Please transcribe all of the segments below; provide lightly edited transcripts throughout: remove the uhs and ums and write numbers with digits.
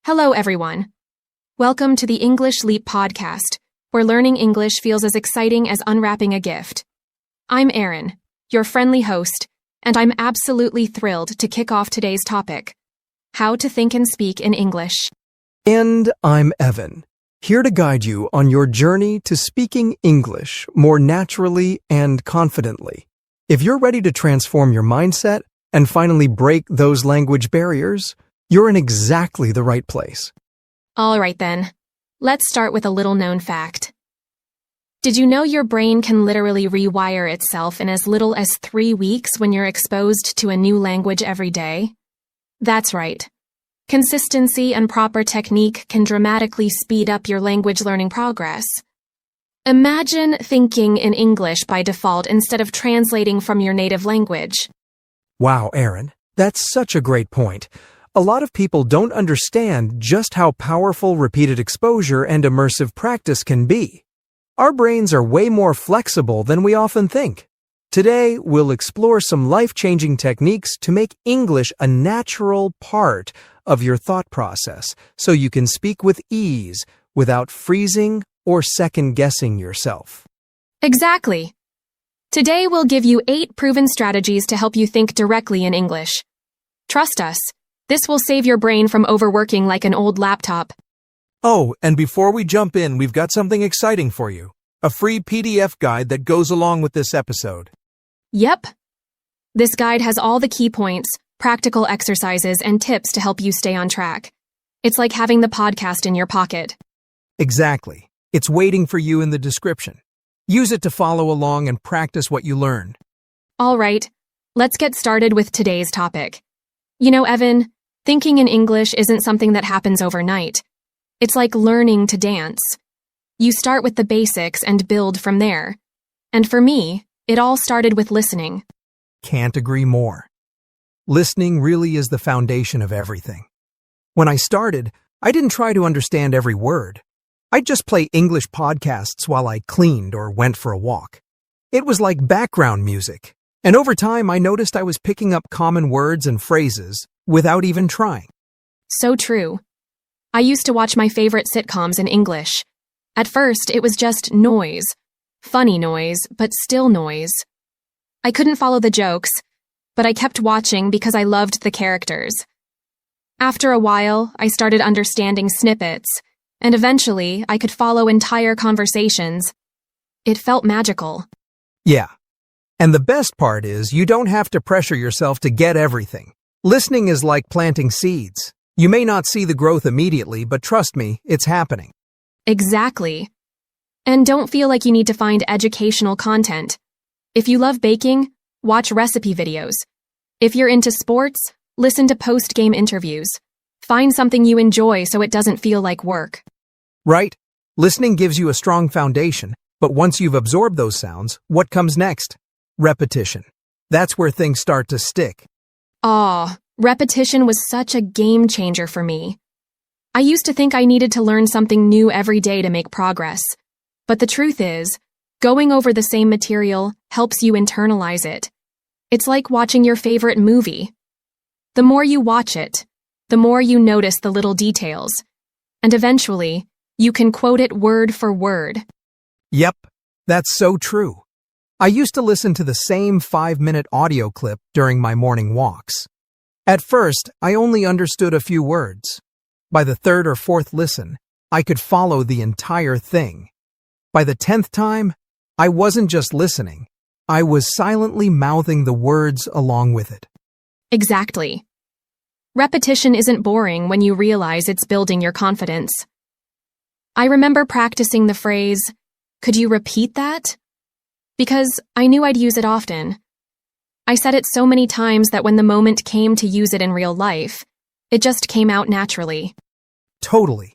Hello, everyone. Welcome to the English Leap podcast, where learning English feels as exciting as unwrapping a gift. I'm Erin, your friendly host, and I'm absolutely thrilled to kick off today's topic, how to think and speak in English. And I'm Evan, here to guide you on your journey to speaking English more naturally and confidently. If you're ready to transform your mindset and finally break those language barriers, you're in exactly the right place. All right then, let's start with a little-known fact. Did you know your brain can literally rewire itself in as little as 3 weeks when you're exposed to a new language every day? That's right. Consistency and proper technique can dramatically speed up your language learning progress. Imagine thinking in English by default instead of translating from your native language. Wow, Erin, that's such a great point. A lot of people don't understand just how powerful repeated exposure and immersive practice can be. Our brains are way more flexible than we often think. Today, we'll explore some life-changing techniques to make English a natural part of your thought process, so you can speak with ease without freezing or second-guessing yourself. Exactly. Today, we'll give you 8 proven strategies to help you think directly in English. Trust us. This will save your brain from overworking like an old laptop. Oh, and before we jump in, we've got something exciting for you. A free PDF guide that goes along with this episode. Yep. This guide has all the key points, practical exercises, and tips to help you stay on track. It's like having the podcast in your pocket. Exactly. It's waiting for you in the description. Use it to follow along and practice what you learn. All right, let's get started with today's topic. You know, Evan, thinking in English isn't something that happens overnight. It's like learning to dance. You start with the basics and build from there. And for me, it all started with listening. Can't agree more. Listening really is the foundation of everything. When I started, I didn't try to understand every word. I'd just play English podcasts while I cleaned or went for a walk. It was like background music. And over time, I noticed I was picking up common words and phrases without even trying. So true. I used to watch my favorite sitcoms in English. At first, it was just noise. Funny noise, but still noise. I couldn't follow the jokes, but I kept watching because I loved the characters. After a while, I started understanding snippets, and eventually, I could follow entire conversations. It felt magical. Yeah. And the best part is you don't have to pressure yourself to get everything. Listening is like planting seeds. You may not see the growth immediately, but trust me, it's happening. Exactly. And don't feel like you need to find educational content. If you love baking, watch recipe videos. If you're into sports, listen to post-game interviews. Find something you enjoy so it doesn't feel like work. Right? Listening gives you a strong foundation, but once you've absorbed those sounds, what comes next? Repetition. That's where things start to stick. Repetition was such a game changer for me. I used to think I needed to learn something new every day to make progress. But the truth is, going over the same material helps you internalize it. It's like watching your favorite movie. The more you watch it, the more you notice the little details. And eventually, you can quote it word for word. Yep, that's so true. I used to listen to the same 5-minute audio clip during my morning walks. At first, I only understood a few words. By the 3rd or 4th listen, I could follow the entire thing. By the 10th time, I wasn't just listening. I was silently mouthing the words along with it. Exactly. Repetition isn't boring when you realize it's building your confidence. I remember practicing the phrase, "Could you repeat that?" Because I knew I'd use it often. I said it so many times that when the moment came to use it in real life, it just came out naturally. Totally.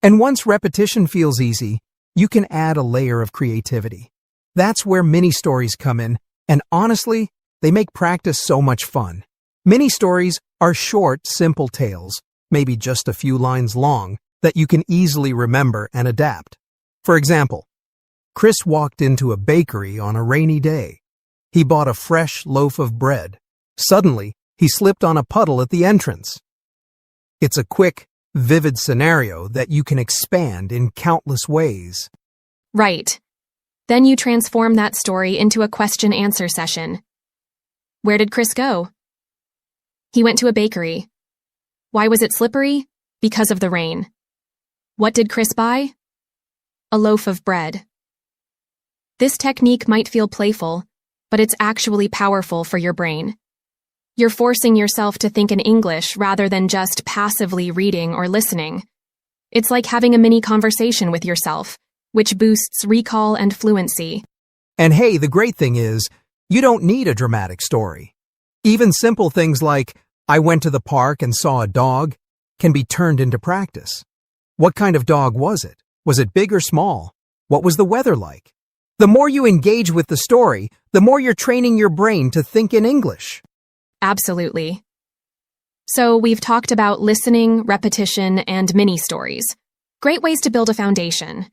And once repetition feels easy, you can add a layer of creativity. That's where mini stories come in, and honestly, they make practice so much fun. Mini stories are short, simple tales, maybe just a few lines long, that you can easily remember and adapt. For example, Chris walked into a bakery on a rainy day. He bought a fresh loaf of bread. Suddenly, he slipped on a puddle at the entrance. It's a quick, vivid scenario that you can expand in countless ways. Right. Then you transform that story into a question-answer session. Where did Chris go? He went to a bakery. Why was it slippery? Because of the rain. What did Chris buy? A loaf of bread. This technique might feel playful, but it's actually powerful for your brain. You're forcing yourself to think in English rather than just passively reading or listening. It's like having a mini conversation with yourself, which boosts recall and fluency. And hey, the great thing is, you don't need a dramatic story. Even simple things like, I went to the park and saw a dog, can be turned into practice. What kind of dog was it? Was it big or small? What was the weather like? The more you engage with the story, the more you're training your brain to think in English. Absolutely. So we've talked about listening, repetition, and mini stories. Great ways to build a foundation.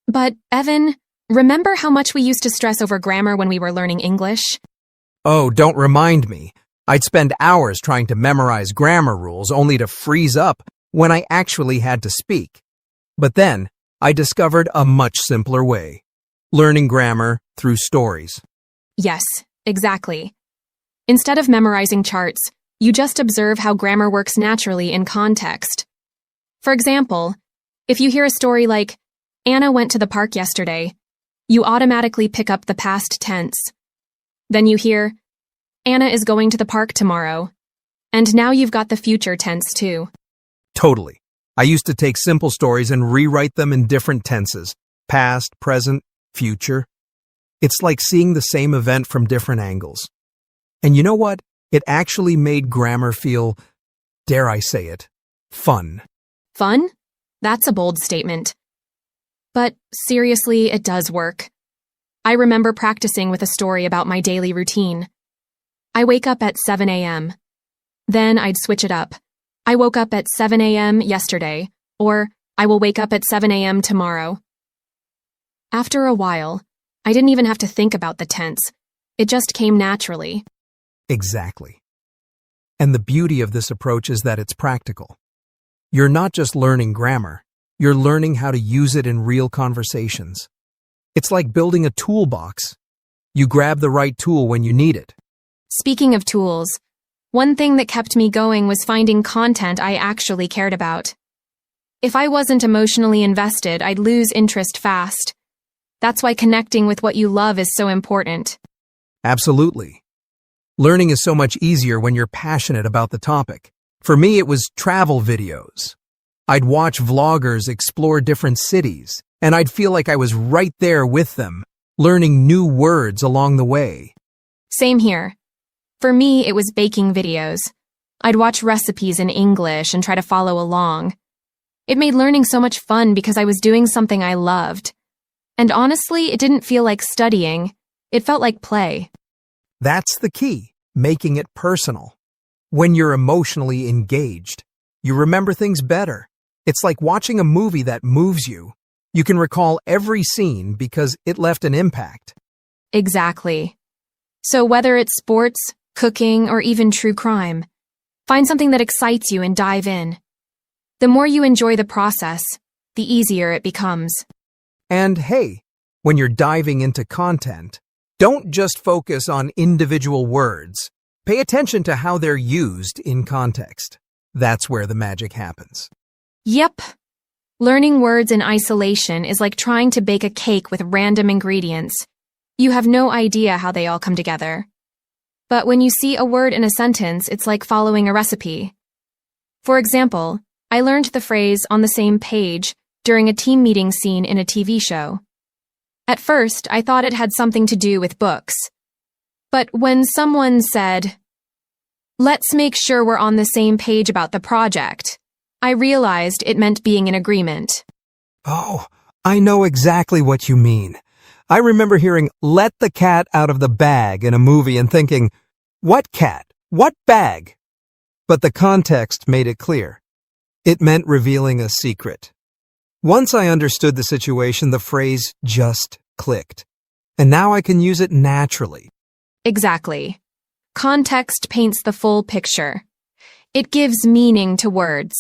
But, Evan, remember how much we used to stress over grammar when we were learning English? Oh, don't remind me. I'd spend hours trying to memorize grammar rules only to freeze up when I actually had to speak. But then, I discovered a much simpler way. Learning grammar through stories. Yes, exactly. Instead of memorizing charts, you just observe how grammar works naturally in context. For example, if you hear a story like, Anna went to the park yesterday, you automatically pick up the past tense. Then you hear, Anna is going to the park tomorrow. And now you've got the future tense too. Totally. I used to take simple stories and rewrite them in different tenses. Past, present, future. It's like seeing the same event from different angles. And you know what? It actually made grammar feel, dare I say it, fun. Fun? That's a bold statement. But seriously, it does work. I remember practicing with a story about my daily routine. I wake up at 7 a.m. Then I'd switch it up. I woke up at 7 a.m. yesterday, or I will wake up at 7 a.m. tomorrow. After a while, I didn't even have to think about the tense. It just came naturally. Exactly. And the beauty of this approach is that it's practical. You're not just learning grammar, you're learning how to use it in real conversations. It's like building a toolbox. You grab the right tool when you need it. Speaking of tools, one thing that kept me going was finding content I actually cared about. If I wasn't emotionally invested, I'd lose interest fast. That's why connecting with what you love is so important. Absolutely. Learning is so much easier when you're passionate about the topic. For me, it was travel videos. I'd watch vloggers explore different cities, and I'd feel like I was right there with them, learning new words along the way. Same here. For me, it was baking videos. I'd watch recipes in English and try to follow along. It made learning so much fun because I was doing something I loved. And honestly, it didn't feel like studying. It felt like play. That's the key, making it personal. When you're emotionally engaged, you remember things better. It's like watching a movie that moves you. You can recall every scene because it left an impact. Exactly. So whether it's sports, cooking, or even true crime, find something that excites you and dive in. The more you enjoy the process, the easier it becomes. And hey, when you're diving into content, don't just focus on individual words. Pay attention to how they're used in context. That's where the magic happens. Yep. Learning words in isolation is like trying to bake a cake with random ingredients. You have no idea how they all come together. But when you see a word in a sentence, it's like following a recipe. For example, I learned the phrase "on the same page" during a team meeting scene in a TV show. At first, I thought it had something to do with books. But when someone said, "Let's make sure we're on the same page about the project," I realized it meant being in agreement. Oh, I know exactly what you mean. I remember hearing "let the cat out of the bag" in a movie and thinking, what cat? What bag? But the context made it clear. It meant revealing a secret. Once I understood the situation, the phrase just clicked. And now I can use it naturally. Exactly. Context paints the full picture. It gives meaning to words.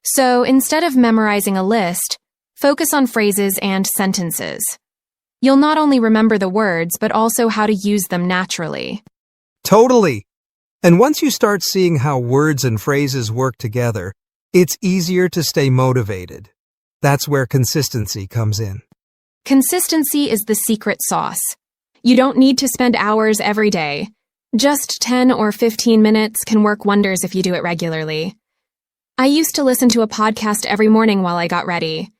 So instead of memorizing a list, focus on phrases and sentences. You'll not only remember the words, but also how to use them naturally. Totally. And once you start seeing how words and phrases work together, it's easier to stay motivated. That's where consistency comes in. Consistency is the secret sauce. You don't need to spend hours every day. Just 10 or 15 minutes can work wonders if you do it regularly. I used to listen to a podcast every morning while I got ready.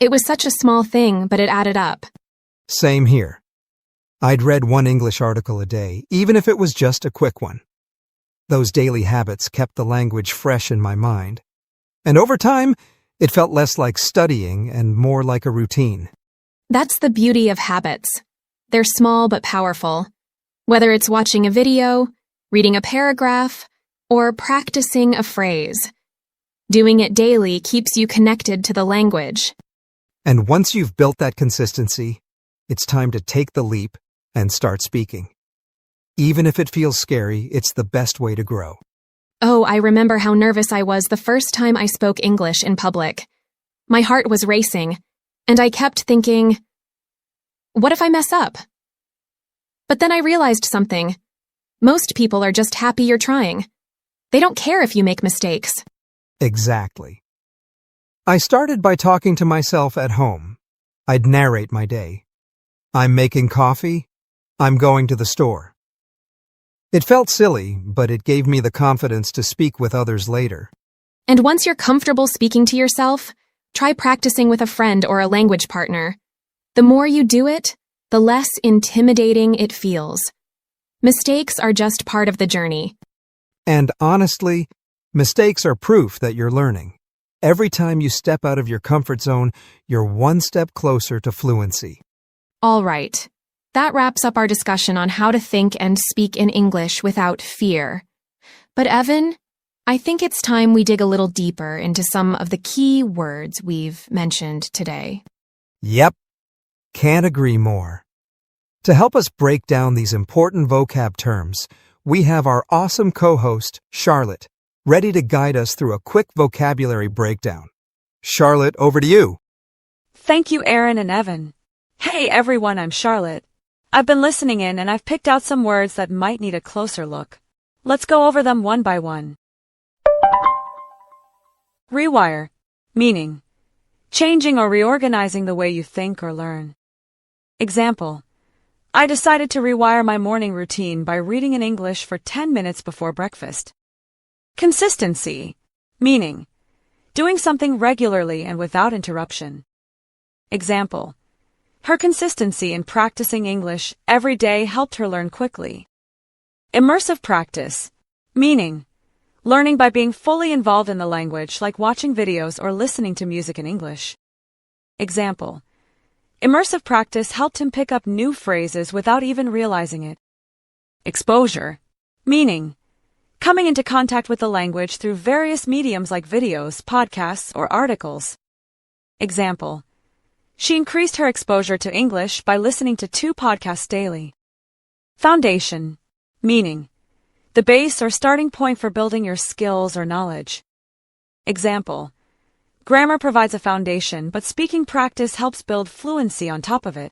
It was such a small thing, but it added up. Same here. I'd read one English article a day, even if it was just a quick one. Those daily habits kept the language fresh in my mind. And over time, it felt less like studying and more like a routine. That's the beauty of habits. They're small but powerful. Whether it's watching a video, reading a paragraph, or practicing a phrase, doing it daily keeps you connected to the language. And once you've built that consistency, it's time to take the leap and start speaking. Even if it feels scary, it's the best way to grow. Oh, I remember how nervous I was the first time I spoke English in public. My heart was racing, and I kept thinking, what if I mess up? But then I realized something. Most people are just happy you're trying. They don't care if you make mistakes. Exactly. I started by talking to myself at home. I'd narrate my day. I'm making coffee. I'm going to the store. It felt silly, but it gave me the confidence to speak with others later. And once you're comfortable speaking to yourself, try practicing with a friend or a language partner. The more you do it, the less intimidating it feels. Mistakes are just part of the journey. And honestly, mistakes are proof that you're learning. Every time you step out of your comfort zone, you're one step closer to fluency. All right. That wraps up our discussion on how to think and speak in English without fear. But Evan, I think it's time we dig a little deeper into some of the key words we've mentioned today. Yep. Can't agree more. To help us break down these important vocab terms, we have our awesome co-host, Charlotte, ready to guide us through a quick vocabulary breakdown. Charlotte, over to you. Thank you, Aaron and Evan. Hey everyone, I'm Charlotte. I've been listening in and I've picked out some words that might need a closer look. Let's go over them one by one. Rewire. Meaning: changing or reorganizing the way you think or learn. Example: I decided to rewire my morning routine by reading in English for 10 minutes before breakfast. Consistency. Meaning: doing something regularly and without interruption. Example: her consistency in practicing English every day helped her learn quickly. Immersive practice. Meaning: learning by being fully involved in the language, like watching videos or listening to music in English. Example: immersive practice helped him pick up new phrases without even realizing it. Exposure. Meaning: coming into contact with the language through various mediums like videos, podcasts, or articles. Example: she increased her exposure to English by listening to 2 podcasts daily. Foundation. Meaning: the base or starting point for building your skills or knowledge. Example: grammar provides a foundation, but speaking practice helps build fluency on top of it.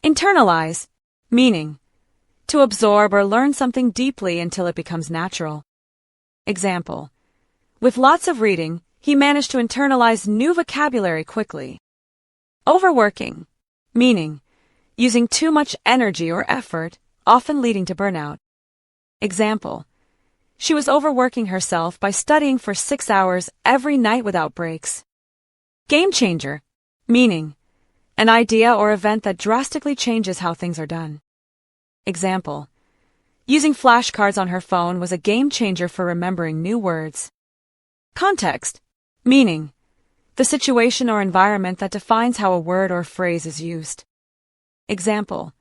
Internalize. Meaning: to absorb or learn something deeply until it becomes natural. Example: with lots of reading, he managed to internalize new vocabulary quickly. Overworking. Meaning: using too much energy or effort, often leading to burnout. Example: she was overworking herself by studying for 6 hours every night without breaks. Game changer. Meaning: an idea or event that drastically changes how things are done. Example: using flashcards on her phone was a game changer for remembering new words. Context. Meaning: the situation or environment that defines how a word or phrase is used. Example: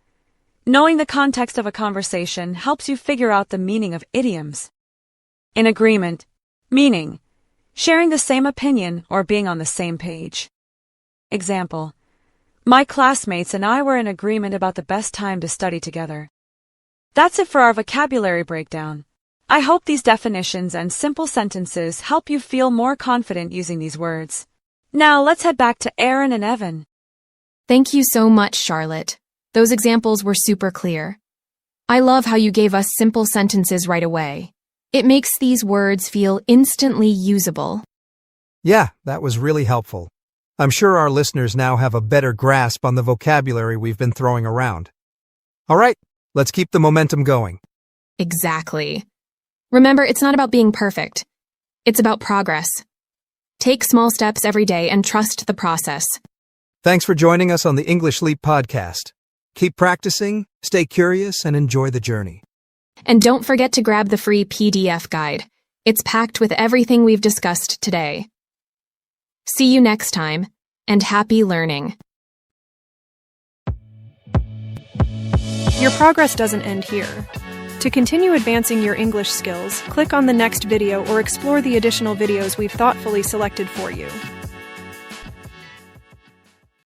knowing the context of a conversation helps you figure out the meaning of idioms. In agreement. Meaning: sharing the same opinion or being on the same page. Example: my classmates and I were in agreement about the best time to study together. That's it for our vocabulary breakdown. I hope these definitions and simple sentences help you feel more confident using these words. Now let's head back to Aaron and Evan. Thank you so much, Charlotte. Those examples were super clear. I love how you gave us simple sentences right away. It makes these words feel instantly usable. Yeah, that was really helpful. I'm sure our listeners now have a better grasp on the vocabulary we've been throwing around. All right, let's keep the momentum going. Exactly. Remember, it's not about being perfect. It's about progress. Take small steps every day and trust the process. Thanks for joining us on the English Leap podcast. Keep practicing, stay curious, and enjoy the journey. And don't forget to grab the free PDF guide. It's packed with everything we've discussed today. See you next time, and happy learning. Your progress doesn't end here. To continue advancing your English skills, click on the next video or explore the additional videos we've thoughtfully selected for you.